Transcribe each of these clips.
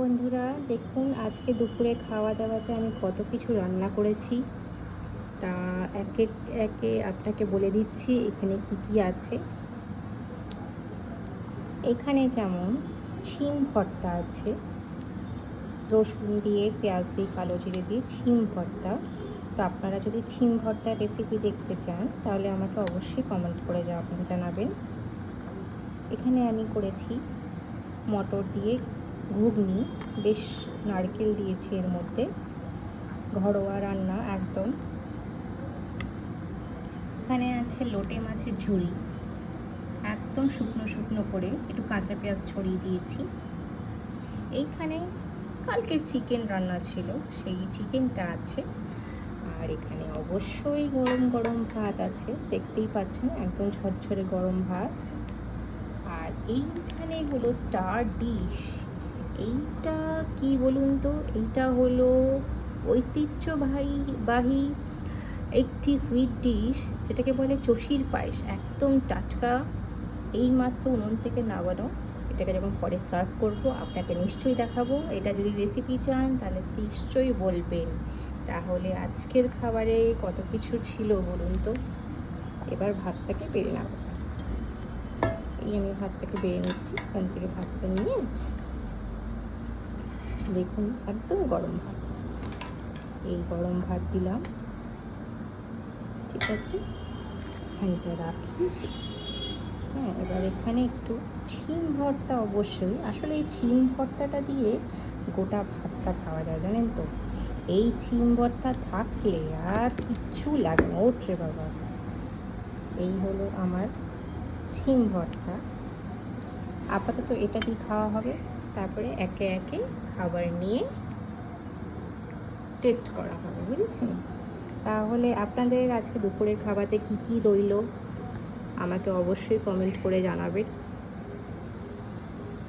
বন্ধুরা, দেখুন আজকে দুপুরে খাওয়া দাওয়াতে আমি কত কিছু রান্না করেছি তা একে একে আপনাকে বলে দিচ্ছি এখানে কি কি আছে। এখানে যেমন ছিম ভর্তা আছে, রসুন দিয়ে পেঁয়াজ দিয়ে কালো জিরে দিয়ে ছিম ভর্তা। তো আপনারা যদি ছিম ভর্তার রেসিপি দেখতে চান তাহলে আমাকে অবশ্যই কমেন্ট করে জানাবেন। এখানে আমি করেছি মটর দিয়ে ঘুগনি, বেশ নারকেল দিয়েছি এর মধ্যে, ঘরোয়া রান্না একদম। এখানে আছে লোটে মাছের ঝুড়ি, একদম শুকনো শুকনো করে একটু কাঁচা পেঁয়াজ ছড়িয়ে দিয়েছি। এইখানে কালকের চিকেন রান্না ছিল, সেই চিকেনটা আছে। আর এখানে অবশ্যই গরম গরম ভাত আছে, দেখতেই পাচ্ছেন একদম ঝরঝরে গরম ভাত। আর এইখানে হলো স্টার ডিশ, এইটা কি বলুন তো, এইটা হলো ঐতিহ্যবাহী একটি সুইট ডিশ, যেটাকে বলে চষির পায়েস, একদম টাটকা, এইমাত্র উনুন থেকে নামানো। এটাকে যখন পরে সার্ভ করব আপনাকে নিশ্চয়ই দেখাবো। এটা যদি রেসিপি চান তাহলে নিশ্চয়ই বলবেন। তাহলে আজকের খাবারে কত কিছু ছিল বলুন তো। এবার ভাতটাকে বেড়ে নেওয়া যায়। এই আমি ভাতটাকে বেড়ে নিচ্ছি, এখান থেকে ভাতটা নিয়ে দেখুন একদম গরম ভাত, এই গরম ভাত দিলাম। ঠিক আছে, এখানটা রাখি। হ্যাঁ, এবার এখানে একটু ছিম ভর্তা, অবশ্যই আসলে এই ছিম ভর্তাটা দিয়ে গোটা ভাতটা খাওয়া যায়, জানেন তো। এই ছিম ভর্তা থাকলে আর কিচ্ছু লাগে না। ওঠে বাবা, এই হলো আমার ছিম ভর্তা। আপাতত এটা দিয়ে খাওয়া হবে, তারপরে একে একে খাবার নিয়ে টেস্ট করা হবে, বুঝেছেন। তাহলে আপনাদের আজকে দুপুরের খাবারে কি কি রইল আমাকে অবশ্যই কমেন্ট করে জানাবেন,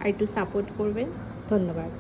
আর একটু সাপোর্ট করবেন। ধন্যবাদ।